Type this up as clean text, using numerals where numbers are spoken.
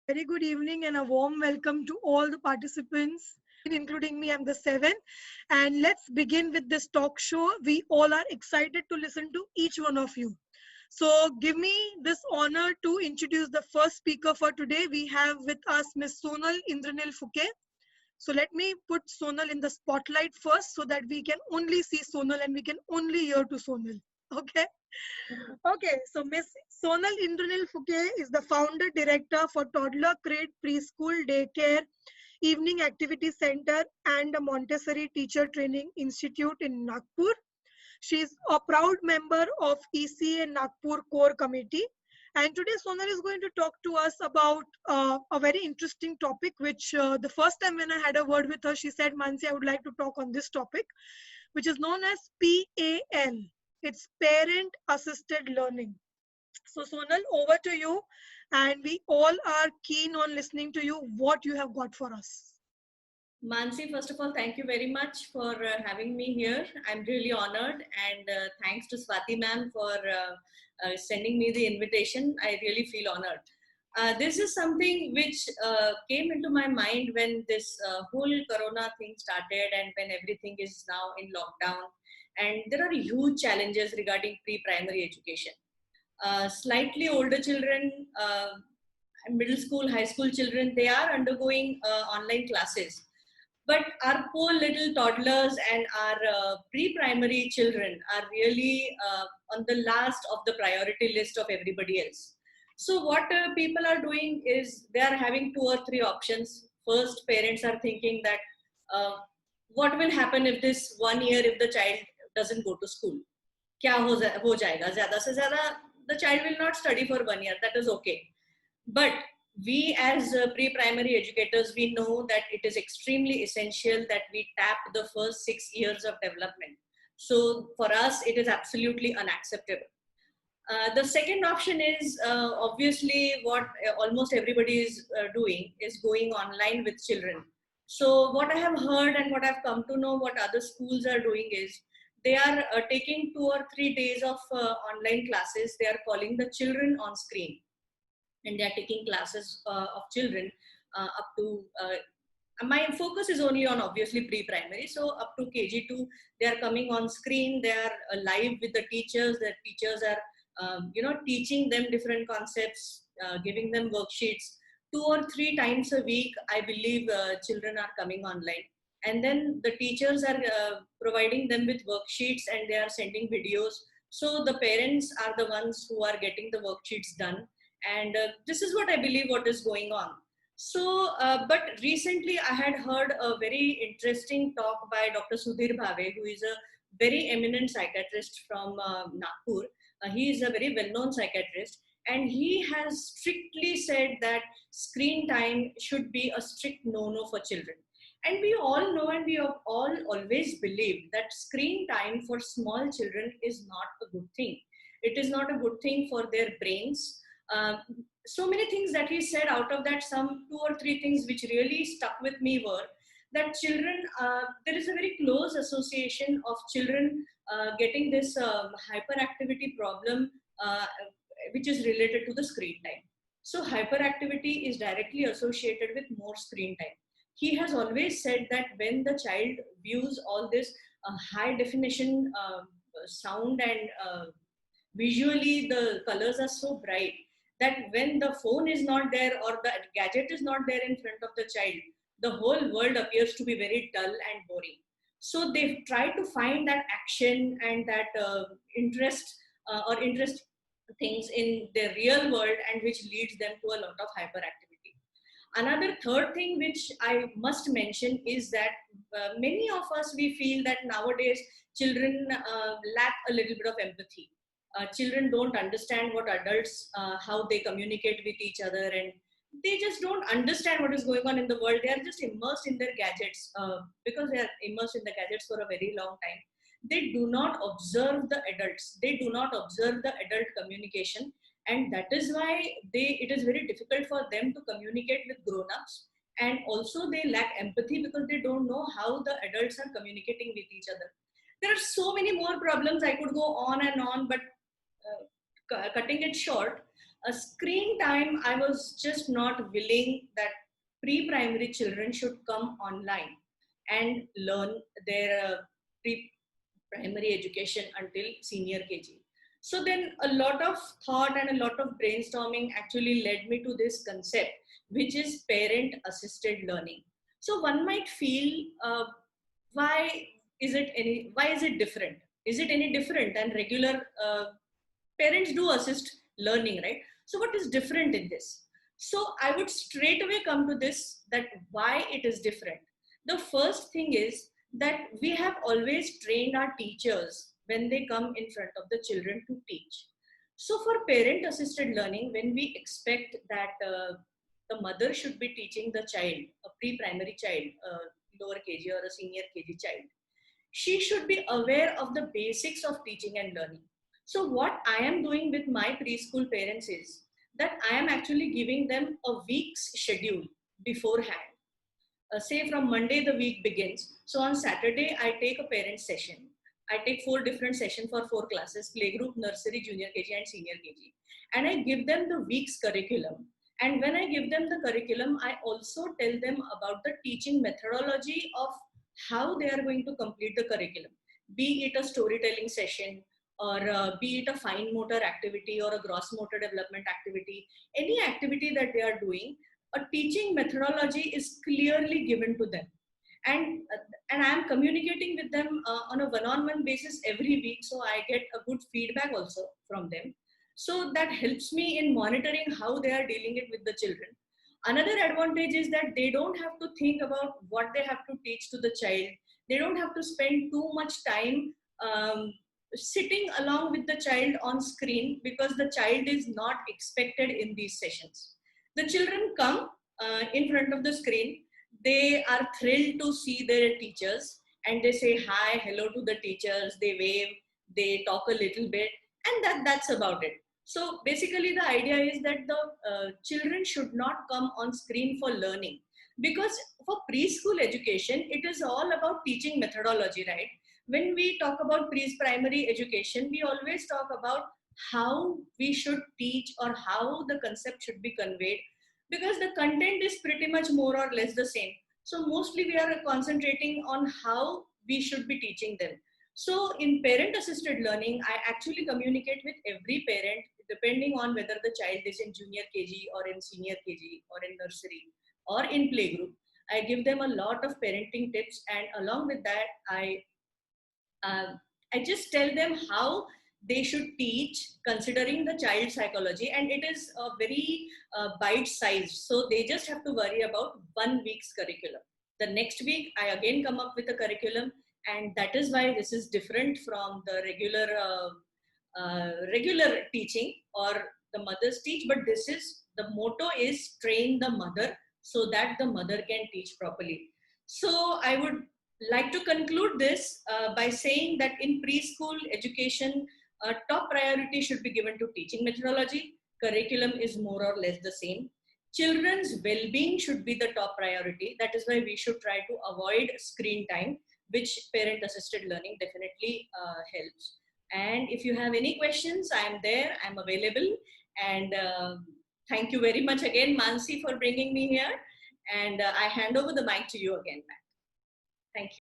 Very good evening and a warm welcome to all the participants, including me. I'm the seventh. And let's begin with this talk show. We all are excited to listen to each one of you. So, give me this honor to introduce the first speaker for today. We have with us Ms. Sonal Indranil Fuke. So, let me put Sonal in the spotlight first so that we can only see Sonal and we can only hear to Sonal. Okay. Okay, so Miss Sonal Indranil Fuke is the founder director for Toddler Crate Preschool Daycare Evening Activity Center and the Montessori Teacher Training Institute in Nagpur. She is a proud member of ECA Nagpur Core Committee. And today Sonal is going to talk to us about a very interesting topic, which the first time when I had a word with her, she said, Mansi, I would like to talk on this topic, which is known as PAL. It's Parent Assisted Learning. So Sonal, over to you. And we all are keen on listening to you, what you have got for us. Mansi, first of all, thank you very much for having me here. I'm really honored, and thanks to Swati ma'am for sending me the invitation. I really feel honored. This is something which came into my mind when this whole corona thing started and when everything is now in lockdown. And there are huge challenges regarding pre-primary education. Slightly older children, middle school, high school children, they are undergoing online classes. But our poor little toddlers and our pre-primary children are really on the last of the priority list of everybody else. So what people are doing is they are having two or three options. First, parents are thinking that what will happen if this 1 year, if the child doesn't go to school? क्या हो जाएगा ज़्यादा से ज़्यादा the child will not study for 1 year, that is okay. But we as pre-primary educators, we know that it is extremely essential that we tap the first 6 years of development. So for us, it is absolutely unacceptable. The second option is obviously what almost everybody is doing is going online with children. So what I have heard and what I've come to know what other schools are doing is they are taking 2 or 3 days of online classes. They are calling the children on screen, and they are taking classes of children up to my focus is only on obviously pre-primary, so up to KG2 they are coming on screen. They are live with the teachers. The teachers are teaching them different concepts, giving them worksheets. 2 or 3 times a week, I believe, children are coming online, and then the teachers are providing them with worksheets and they are sending videos. So the parents are the ones who are getting the worksheets done, and this is what I believe what is going on. So but recently I had heard a very interesting talk by Dr. Sudhir Bhave, who is a very eminent psychiatrist from Nagpur. He is a very well-known psychiatrist, and he has strictly said that screen time should be a strict no-no for children. And we all know, and we have all always believed that screen time for small children is not a good thing. It is not a good thing for their brains. So many things that he said, out of that some 2 or 3 things which really stuck with me were that children, there is a very close association of children getting this hyperactivity problem which is related to the screen time. So hyperactivity is directly associated with more screen time. He has always said that when the child views all this high definition sound and visually the colors are so bright, that when the phone is not there or the gadget is not there in front of the child, the whole world appears to be very dull and boring. So they've tried to find that action and that interest things in the real world, and which leads them to a lot of hyperactivity. Another third thing which I must mention is that many of us, we feel that nowadays children lack a little bit of empathy. Children don't understand what adults, how they communicate with each other, and they just don't understand what is going on in the world. They are just immersed in their gadgets because they are immersed in the gadgets for a very long time. They do not observe the adults. They do not observe the adult communication, and that is why it is very difficult for them to communicate with grown-ups. And also they lack empathy because they don't know how the adults are communicating with each other. There are so many more problems. I could go on and on, but cutting it short, A screen time, I was just not willing that pre-primary children should come online and learn their pre-primary education until senior KG. So then a lot of thought and a lot of brainstorming actually led me to this concept, which is parent assisted learning. So one might feel, why why is it different? Is it any different than regular parents do assist learning, right? So what is different in this? So I would straight away come to this, that why it is different. The first thing is that we have always trained our teachers when they come in front of the children to teach. So for parent assisted learning, when we expect that the mother should be teaching the child, a pre-primary child, a lower KG or a senior KG child, she should be aware of the basics of teaching and learning. So what I am doing with my preschool parents is that I am actually giving them a week's schedule beforehand. Say from Monday the week begins. So on Saturday I take a parent session. I take 4 different sessions for 4 classes: playgroup, nursery, junior KG, and senior KG. And I give them the week's curriculum. And when I give them the curriculum, I also tell them about the teaching methodology of how they are going to complete the curriculum. Be it a storytelling session, or be it a fine motor activity or a gross motor development activity, any activity that they are doing, a teaching methodology is clearly given to them. And I'm communicating with them on a one-on-one basis every week, so I get a good feedback also from them. So that helps me in monitoring how they are dealing it with the children. Another advantage is that they don't have to think about what they have to teach to the child. They don't have to spend too much time sitting along with the child on screen, because the child is not expected in these sessions. The children come in front of the screen. They are thrilled to see their teachers, and they say hi, hello to the teachers. They wave, they talk a little bit, and that's about it. So basically, the idea is that the children should not come on screen for learning, because for preschool education, it is all about teaching methodology, right? When we talk about pre-primary education, we always talk about how we should teach or how the concept should be conveyed, because the content is pretty much more or less the same. So mostly we are concentrating on how we should be teaching them. So in parent assisted learning, I actually communicate with every parent depending on whether the child is in junior KG or in senior KG or in nursery or in playgroup. I give them a lot of parenting tips, and along with that, uh, I just tell them how they should teach considering the child psychology, and it is a very bite sized. So they just have to worry about 1 week's curriculum. The next week, I again come up with a curriculum, and that is why this is different from the regular teaching or the mothers teach. But this is, the motto is train the mother so that the mother can teach properly. So I would like to conclude this by saying that in preschool education, top priority should be given to teaching methodology. Curriculum is more or less the same. Children's well-being should be the top priority. That is why we should try to avoid screen time, which parent-assisted learning definitely helps. And if you have any questions, I am there, I'm available. And thank you very much again, Mansi, for bringing me here. And I hand over the mic to you again, ma'am. Thank you.